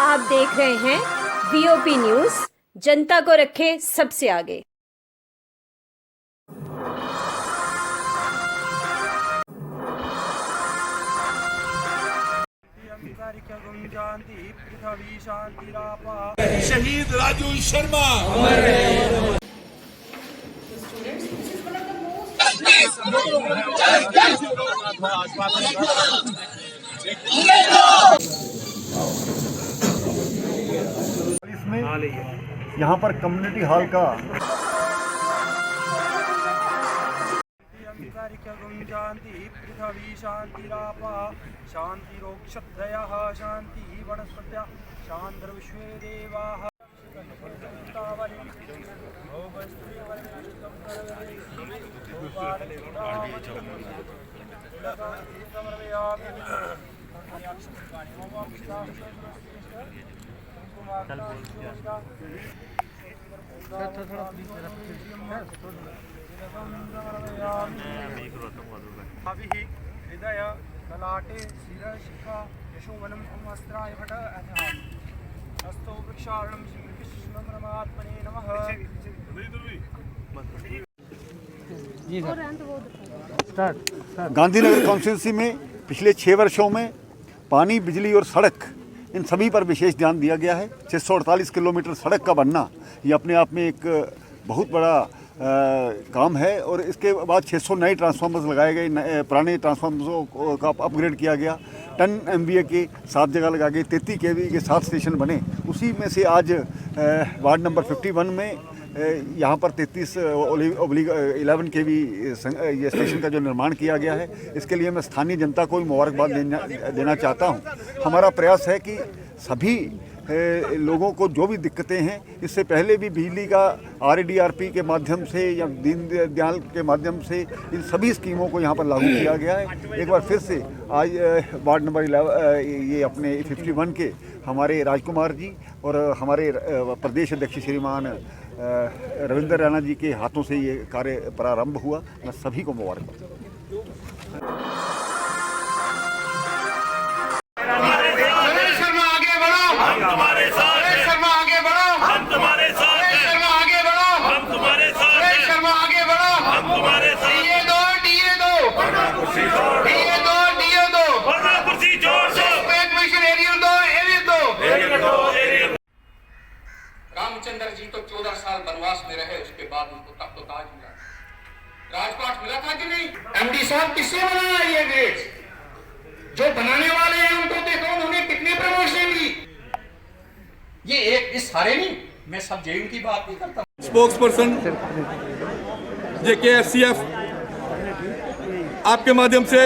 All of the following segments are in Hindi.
आप देख रहे हैं वीओपी न्यूज, जनता को रखे सबसे आगे। शहीद राजू शर्मा इसमें यहाँ पर कम्युनिटी हॉल का पृथ्वी शांतिरापः शांतिरोक्षत्रयः शांति वनस्पत्या शांतिर्विश्वे देवाः हृदय ललाटे शिरशिखा यशोवनम अस्त्राय भट हस्तो वृक्षारणं श्रीकृष्णपरमात्मने नमः। गांधीनगर कॉन्स्टिट्यूंसी में पिछले 6 वर्षों में पानी, बिजली और सड़क, इन सभी पर विशेष ध्यान दिया गया है। 648 किलोमीटर सड़क का बनना ये अपने आप में एक बहुत बड़ा काम है और इसके बाद 600 नए ट्रांसफार्मर्स लगाए गए, पुराने ट्रांसफार्मर्सों का अपग्रेड किया गया, 10 MVA के 7 जगह लगाए गए, 33 kV के 7 स्टेशन बने। उसी में से आज वार्ड नंबर 51 में यहाँ पर 33/11 kV ये स्टेशन का जो निर्माण किया गया है, इसके लिए मैं स्थानीय जनता को भी मुबारकबाद देना चाहता हूँ। हमारा प्रयास है कि सभी लोगों को जो भी दिक्कतें हैं, इससे पहले भी बिजली का RADRP के माध्यम से या दीनदयाल के माध्यम से इन सभी स्कीमों को यहाँ पर लागू किया गया है। एक बार फिर से आज वार्ड नंबर 11 ये अपने 51 के हमारे राजकुमार जी और हमारे प्रदेश अध्यक्ष श्रीमान रविंद्र राणा जी के हाथों से ये कार्य प्रारंभ हुआ। मैं सभी को मुबारकबाद। रामचंद्र जी तो 14 साल वनवास में रहे, उसके बाद उनको तब तो ताज मिला, राजपाट मिला था कि नहीं? MD साहब किससे बनाया ये गेट्स? जो बनाने वाले हैं उनको देखो उन्होंने कितने प्रमोशन ली। ये एक इस सारे नहीं, मैं सब जेयू की बात नहीं करता। स्पोक्स पर्सन JKFCF आपके माध्यम से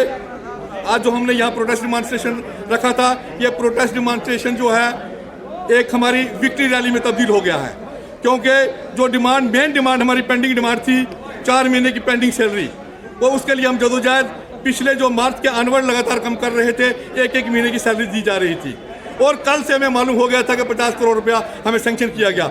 आज जो हमने यहाँ प्रोटेस्ट डिमांस्ट्रेशन रखा था, ये प्रोटेस्ट डिमांस्ट्रेशन जो है एक हमारी विक्ट्री रैली में तब्दील हो गया है, क्योंकि जो मेन डिमांड हमारी पेंडिंग डिमांड थी 4 महीने की पेंडिंग सैलरी, वो उसके लिए हम जदोजहद पिछले जो मार्च के ऑनवर्ड लगातार कम कर रहे थे, एक महीने की सैलरी दी जा रही थी। और कल से हमें मालूम हो गया था कि 50 करोड़ रुपया हमें सैंक्शन किया गया,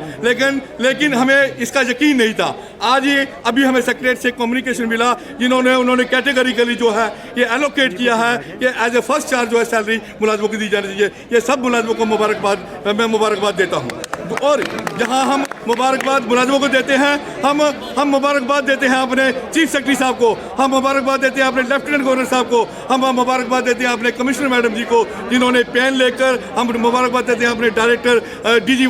लेकिन हमें इसका यकीन नहीं था। आज ही अभी हमें सेक्रेटरी से कम्युनिकेशन मिला, उन्होंने कैटेगरिकली जो है ये एलोकेट किया है कि एज ए फर्स्ट चार्ज जो है सैलरी मुलाजमों को दी जानी चाहिए। ये सब मुलाजमों को मैं मुबारकबाद देता हूँ। और जहाँ हम मुबारकबाद मुलाजमों को देते हैं, हम मुबारकबाद देते हैं अपने चीफ सेक्रेटरी साहब को, हम मुबारकबाद देते हैं अपने लेफ्टिनेंट गवर्नर साहब को, हम मुबारकबाद देते हैं अपने कमिश्नर मैडम जी को जिन्होंने पेन लेकर, हम मुबारकबाद देते हैं अपने डायरेक्टर DG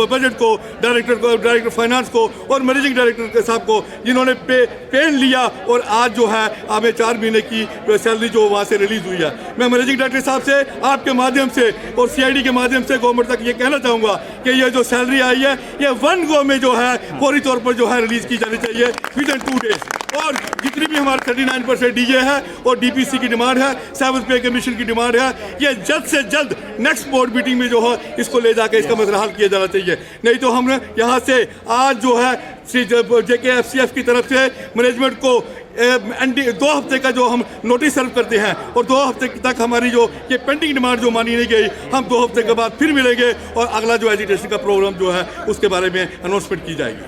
बजट को, डायरेक्टर फाइनेंस को और मैनेजिंग डायरेक्टर साहब को जिन्होंने पेन लिया और आज जो है हमें 4 महीने की सैलरी जो वहाँ से रिलीज हुई है। मैं मैनेजिंग डायरेक्टर साहब से आपके माध्यम से और CID के माध्यम से गवर्नमेंट तक ये कहना चाहूँगा कि ये जो सैलरी आई है ये 1 गो में जो है फौरी तौर पर जो है रिलीज की जानी चाहिए विदिन 2 डेज। और जितनी भी हमारे 39% DA है और DPC की डिमांड है, 7th पे कमीशन की डिमांड है, ये जल्द से जल्द नेक्स्ट बोर्ड मीटिंग में जो है इसको ले जाकर इसका मसला हल किया जाना चाहिए। नहीं तो हम यहाँ से आज जो है JKFCF की तरफ से मैनेजमेंट को 2 हफ्ते का जो हम नोटिस सर्व करते हैं और 2 हफ्ते तक हमारी जो ये पेंडिंग डिमांड जो मानी नहीं गई, हम 2 हफ्ते के बाद फिर मिलेंगे और अगला जो एजुटेशन का प्रोग्राम जो है उसके बारे में अनाउंसमेंट की जाएगी।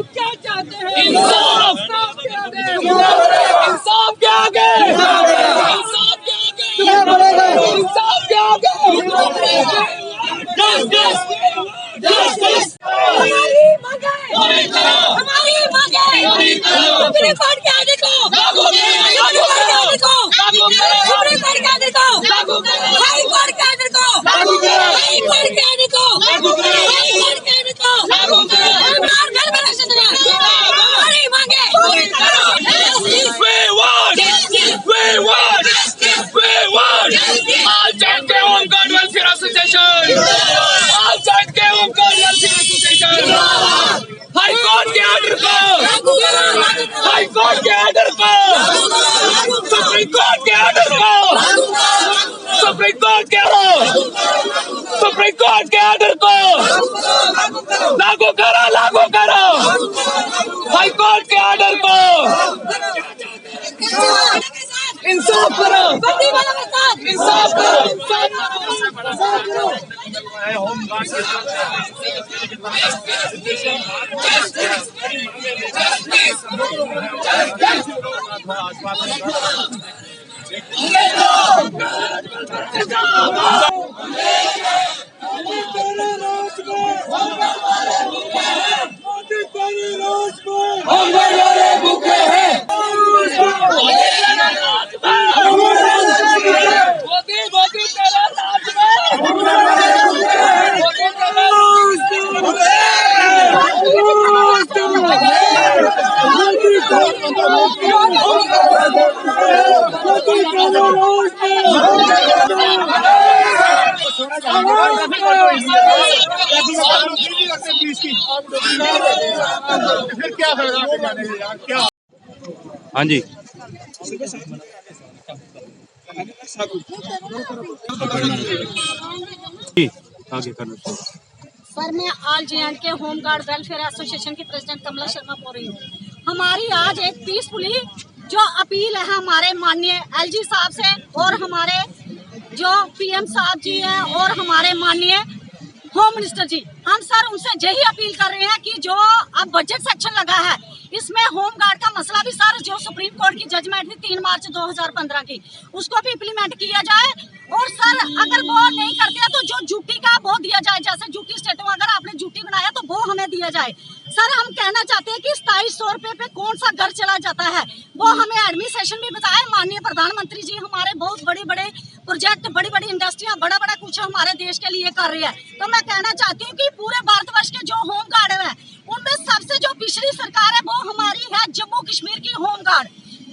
क्या चाहते हैं? इंसाफ के आगे इंसाफ करो, बंदी वालों के साथ इंसाफ करो, इंसाफ करो। मोदी तेरा राज में, मोदी तेरा हाँ जी आगे करना चाहिए। सर मैं all जे&के home guard welfare association की प्रेसिडेंट कमला शर्मा बोल रही हूँ। हमारी आज एक पीसफुली जो अपील है हमारे माननीय एलजी साहब से और हमारे जो पीएम साहब जी हैं और हमारे माननीय होम मिनिस्टर जी, हम सर उनसे यही अपील कर रहे हैं कि जो अब बजट सेक्शन लगा है इसमें होम गार्ड का मसला भी सर जो सुप्रीम कोर्ट की जजमेंट थी 3 मार्च 2015 की उसको भी इम्प्लीमेंट किया जाए। और सर अगर वो नहीं करते तो जो ड्यूटी का वो दिया जाए, जैसे ड्यूटी स्टेट में अगर आपने ड्यूटी बनाया तो वो हमें दिया जाए। सर हम कहना चाहते हैं कि 2700 रुपए पे कौन सा घर चला जाता है वो हमें एडमिनिस्ट्रेशन भी बताए। माननीय प्रधानमंत्री जी हमारे बहुत बड़े बड़े प्रोजेक्ट, बड़ी बड़ी इंडस्ट्रियां बड़ा बड़ा कुछ हमारे देश के लिए कर रही है। तो मैं कहना चाहती हूँ कि पूरे भारतवर्ष के जो होम गार्ड है उनमें सबसे जो पिछड़ी सरकार है वो हमारी है जम्मू कश्मीर की होम गार्ड,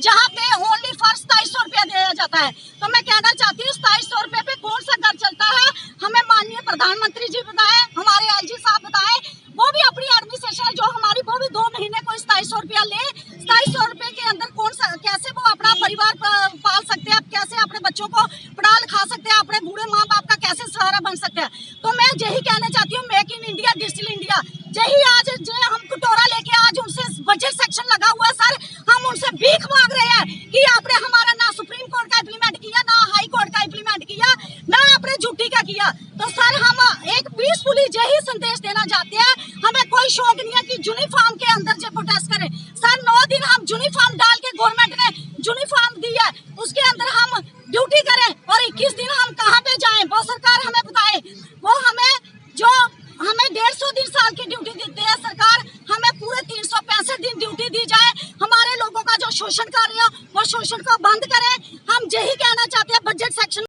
जहाँ पे ओनली फॉर 2700 रुपया दिया जाता है। तो मैं कहना चाहती हूँ 2700 रुपये पे कौन सा घर चलता है हमें माननीय प्रधानमंत्री जी बताएं, हमारे एलजी साहब बताएं। वो भी अपनी एडमिनिस्ट्रेशन जो हमारी वो भी 2 महीने को 2700 रुपया ले। 2700 रुपये के अंदर कौन सा कैसे वो अपना परिवार पाल सकते हैं, कैसे अपने बच्चों को पढ़ा लिखा सकते हैं, अपने बूढ़े माँ बाप का कैसे सहारा बन सकते हैं। तो मैं यही कहना चाहती हूँ make in India digital India यही आज हम कटोरा लेके आज उनसे बजट सेक्शन लगा हुआ सर हम उनसे भीख मांग रहे हैं कि आपने हमारा ना सुप्रीम कोर्ट का इम्प्लीमेंट किया, ना हाई कोर्ट का इम्प्लीमेंट किया, ना आपने झूठी का किया। तो सर हम एक पीसफुली यही संदेश देना चाहते हैं, हमें कोई शौक नहीं है कि यूनिफॉर्म के अंदर जो प्रोटेस्ट करें। सर 9 दिन हम यूनिफॉर्म डाल के गवर्नमेंट ने यूनिफॉर्म दी है उसके अंदर हम ड्यूटी करें और 21 दिन हम कहाँ पे जाएं वो सरकार हमें बताए। वो हमें जो हमें 150 दिन साल की ड्यूटी देती है सरकार, हमें पूरे 365 दिन ड्यूटी दी जाए। हमारे लोगों का जो शोषण कर रहे हो वो शोषण को बंद करें। हम यही कहना चाहते हैं बजट सेक्शन।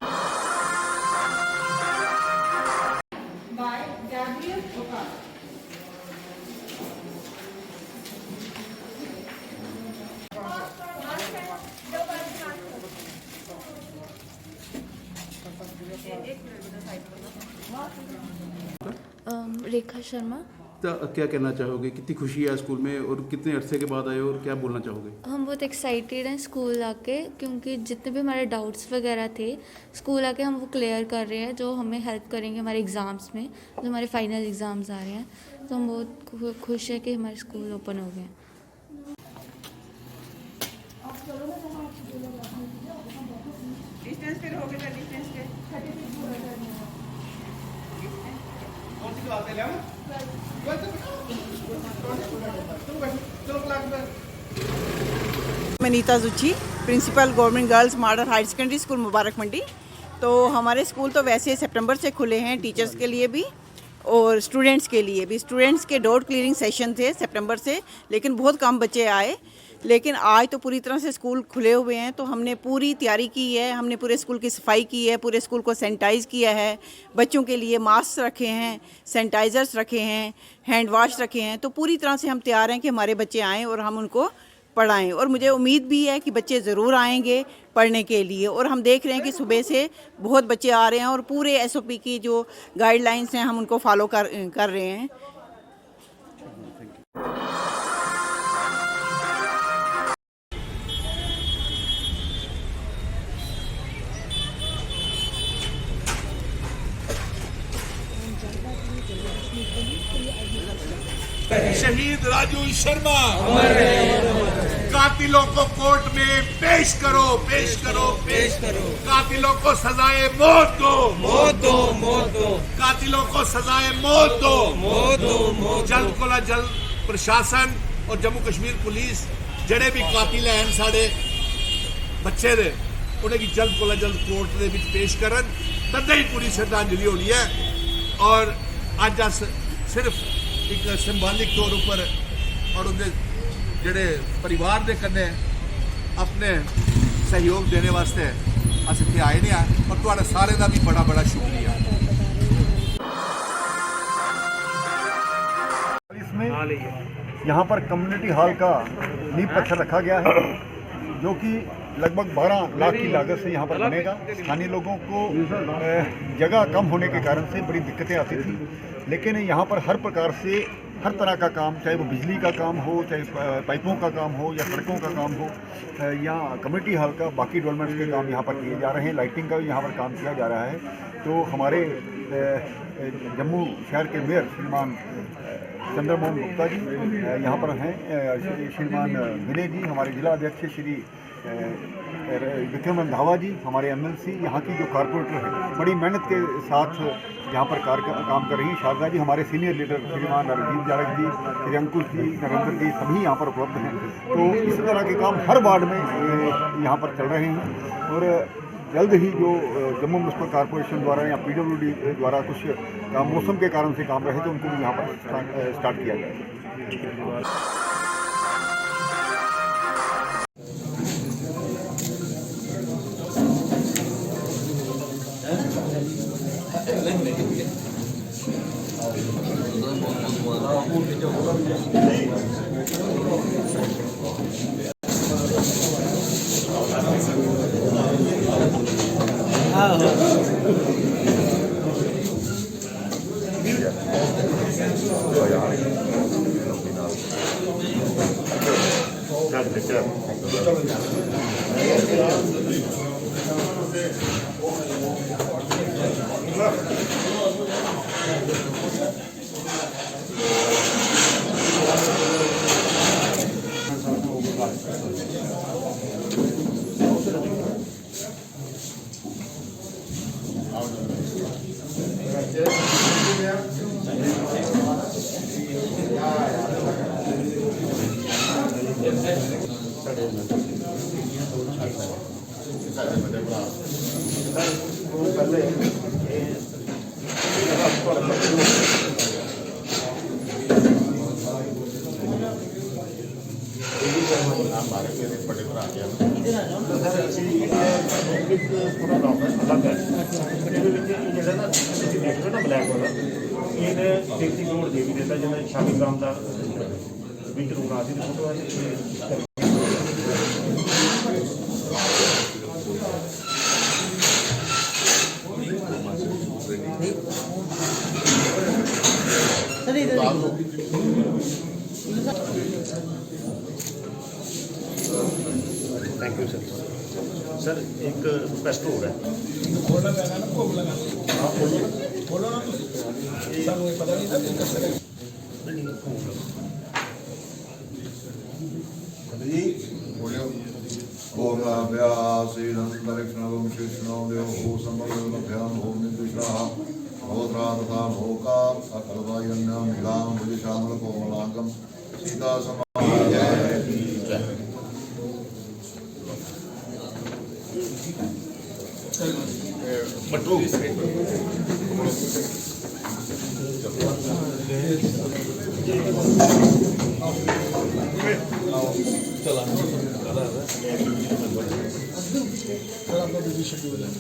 रेखा शर्मा। तो क्या कहना चाहोगे, कितनी खुशी है स्कूल में और कितने अरसे के बाद आए हो और क्या बोलना चाहोगे? हम बहुत एक्साइटेड हैं स्कूल आके, क्योंकि जितने भी हमारे डाउट्स वगैरह थे स्कूल आके हम वो क्लियर कर रहे हैं जो हमें हेल्प करेंगे हमारे एग्ज़ाम्स में, जो हमारे फाइनल एग्ज़ाम्स आ रहे हैं। तो हम बहुत खुश हैं कि हमारे स्कूल ओपन हो गए हैं। Neeta Juchi, principal government girls model higher secondary school Mubarak Mandi. तो हमारे स्कूल तो वैसे सितंबर से खुले हैं टीचर्स के लिए भी और स्टूडेंट्स के लिए भी। स्टूडेंट्स के डाउट क्लियरिंग सेशन थे सितंबर से, लेकिन बहुत कम बच्चे आए। लेकिन आज तो पूरी तरह से स्कूल खुले हुए हैं, तो हमने पूरी तैयारी की है। हमने पूरे स्कूल की सफाई की है, पूरे स्कूल को सैनिटाइज़ किया है, बच्चों के लिए मास्क रखे हैं, सैनिटाइज़र्स रखे हैं, हैंड वाश रखे हैं। तो पूरी तरह से हम तैयार हैं कि हमारे बच्चे आएँ और हम उनको पढ़ाएं। और मुझे उम्मीद भी है कि बच्चे ज़रूर आएंगे पढ़ने के लिए। और हम देख रहे हैं कि सुबह से बहुत बच्चे आ रहे हैं और पूरे SOP की जो गाइडलाइंस हैं हम उनको फॉलो कर रहे हैं। शहीद राजू शर्मा कातिलों को कोर्ट में पेश करो, पेश करो, पेश करो। कातिलों को सजाए मौत दो, मौत दो, मौत दो। कातिलों को सजाए मौत दो, मौत दो, मौत। जल्द को जल्द प्रशासन और जम्मू कश्मीर पुलिस जड़े भी कातिल हैं साढ़े बच्चे दे उन्हें जल्द को जल्द कोर्ट दे विच पेश करन, तदे ही पूरी श्रद्धांजलि होनी है। और अज अस सिर्फ एक सिंबॉलिक तौर पर और उनके ਜਿਹੜੇ परिवार के कन्ने अपने सहयोग देने वास्ते अस इत्थे आए ने और तुहाडा सारे का भी बड़ा बड़ा शुक्रिया। इसमें यहाँ पर कम्युनिटी हॉल का नींव पत्थर रखा गया है जो कि लगभग 12 लाख की लागत से यहाँ पर बनेगा। स्थानीय लोगों को जगह कम होने के कारण से बड़ी दिक्कतें आती थी, लेकिन यहाँ पर हर प्रकार से हर तरह का काम, चाहे वो बिजली का काम हो, चाहे पाइपों का काम हो या सड़कों का काम हो या कम्युनिटी हॉल का बाकी डेवलपमेंट्स के काम यहाँ पर किए जा रहे हैं। लाइटिंग का भी यहाँ पर काम किया जा रहा है। तो हमारे जम्मू शहर के मेयर श्रीमान चंद्रमोहन गुप्ता जी यहाँ पर हैं, श्रीमान विनय जी हमारे जिला अध्यक्ष, श्री विक्रम रंधावा जी हमारे MLC, यहाँ की जो कारपोरेटर है बड़ी मेहनत के साथ यहाँ पर काम कर रही हैं। शारदा जी हमारे सीनियर लीडर श्रीमान अरजीत जाड़क जी, श्री अंकुश जी, नरेंद्र जी सभी यहाँ पर उपलब्ध हैं। तो इस तरह के काम हर वार्ड में यहाँ पर चल रहे हैं और जल्द ही जो जम्मू म्यूनसिपल कॉरपोरेशन द्वारा या PWD द्वारा कुछ काम मौसम के कारण से काम रहे तो उनको भी यहाँ पर स्टार्ट किया जाएगा। Thank you sir. एक रिक्वेस्ट हो रहा है सीता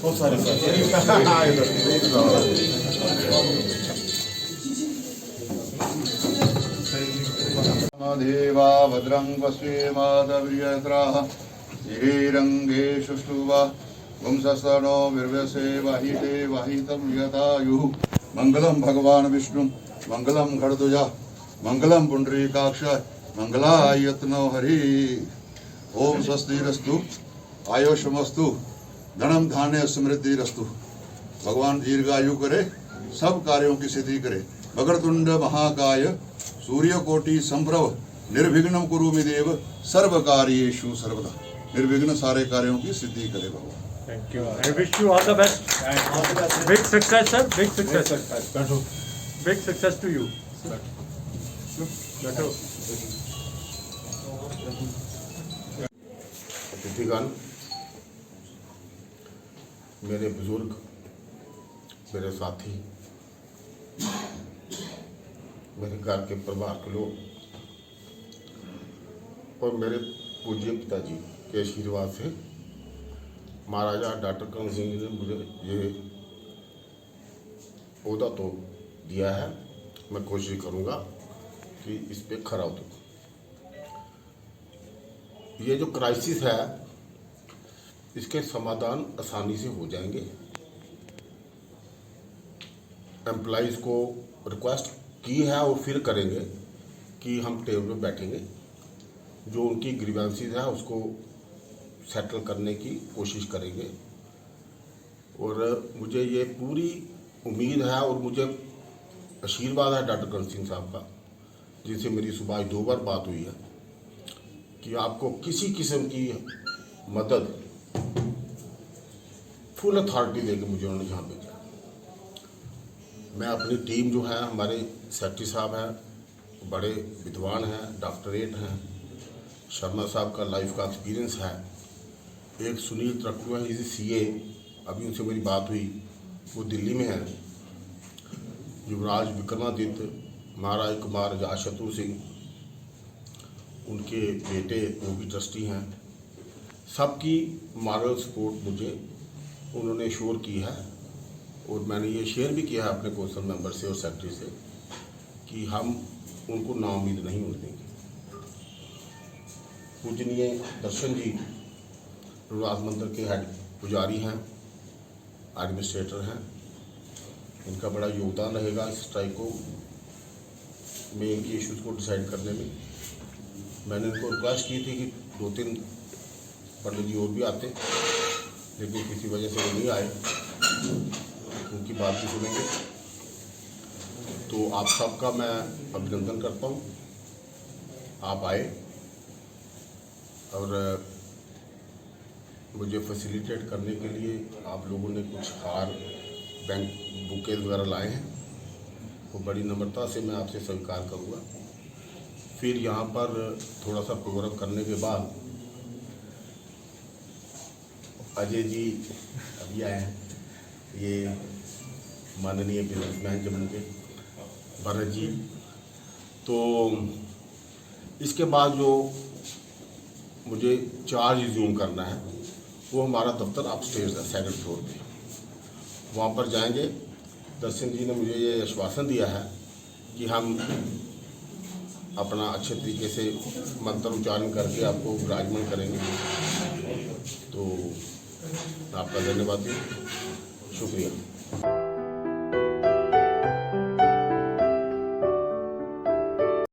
बहुत सारे देवा भद्रं पश्येमादव्रियत्राः श्रीरङ्गे सुष्ठुवा वंशस्तनो विर्वसे वाहिते वाहितं यथायुः मंगलम भगवान विष्णु मंगलम खड़ध्वजा मंगलम पुंडरीकाक्ष मंगलायत्नो हरि। ओम स्वस्तिरस्तु आयुष्मस्तु धनम धान्य समृद्धिरस्तु। भगवान दीर्घायु करे, सब कार्यों की सिद्धि करे। वक्रतुंड महाकाय सूर्यकोटि संप्रभ निर्विघ्नं कुरु मे देव सर्व कार्येषु सर्वदा। निर्विघ्न सारे कार्यों की सिद्धि करे भगवान। Thank you. I wish you all the best. Big success, sir. Big success. Big success to you. बैठो। अतिथिगण, मेरे बुजुर्ग, मेरे साथी, मेरे घर के परिवार के लोग और मेरे पूज्य पिताजी के आशीर्वाद से महाराजा डॉक्टर करण सिंह जी ने मुझे ये ओहदा तो दिया है। मैं कोशिश करूँगा कि इस पे खरा उतरूँ। ये जो क्राइसिस है इसके समाधान आसानी से हो जाएंगे। एम्प्लॉइज़ को रिक्वेस्ट की है और फिर करेंगे कि हम टेबल पर बैठेंगे, जो उनकी ग्रीवेंसेस है उसको सेटल करने की कोशिश करेंगे। और मुझे ये पूरी उम्मीद है और मुझे आशीर्वाद है डॉक्टर करण सिंह साहब का, जिनसे मेरी सुबह 2 बार बात हुई है, कि आपको किसी किस्म की मदद फुल अथॉरिटी देकर मुझे उन्होंने यहाँ भेजा। मैं अपनी टीम जो है, हमारे सेक्रेटरी साहब हैं, बड़े विद्वान हैं, डॉक्टरेट हैं, शर्मा साहब का लाइफ का एक्सपीरियंस है, एक सुनील त्रकुआ इज CA, अभी उनसे मेरी बात हुई, वो दिल्ली में है, युवराज विक्रमादित्य, महाराज कुमार अजातशत्रु सिंह, उनके बेटे वो भी ट्रस्टी हैं। सबकी मॉरल सपोर्ट मुझे उन्होंने श्योर की है और मैंने ये शेयर भी किया है अपने कौंसिल मेंबर से और सेक्रेटरी से कि हम उनको नाउम्मीद नहीं होने देंगे। पूजनीय दर्शन जी रघुनाथ मंदिर के हेड पुजारी हैं, एडमिनिस्ट्रेटर हैं, इनका बड़ा योगदान रहेगा इस स्ट्राइक को में, इनकी इश्यूज़ को डिसाइड करने में। मैंने इनको रिक्वेस्ट की थी कि 2-3 पंडित जी और भी आते, लेकिन किसी वजह से वो नहीं आए, उनकी बात भी सुनेंगे। तो आप सबका मैं अभिनंदन करता हूँ, आप आए और मुझे फैसिलिटेट करने के लिए आप लोगों ने कुछ हार, बैंक बुकेज वगैरह लाए हैं, वो बड़ी नम्रता से मैं आपसे स्वीकार करूँगा। फिर यहाँ पर थोड़ा सा प्रोग्राम करने के बाद अजय जी अभी आए हैं, ये माननीय बिजनेसमैन जम्मू के भरत जी। तो इसके बाद जो मुझे चार्ज रिज्यूम करना है वो हमारा दफ्तर अपस्टेयर्स है, 2nd फ्लोर पे, वहाँ पर जाएंगे। दर्शन जी ने मुझे ये आश्वासन दिया है कि हम अपना अच्छे तरीके से मंत्र उच्चारण करके आपको विराजमान करेंगे। तो आपका धन्यवाद, शुक्रिया।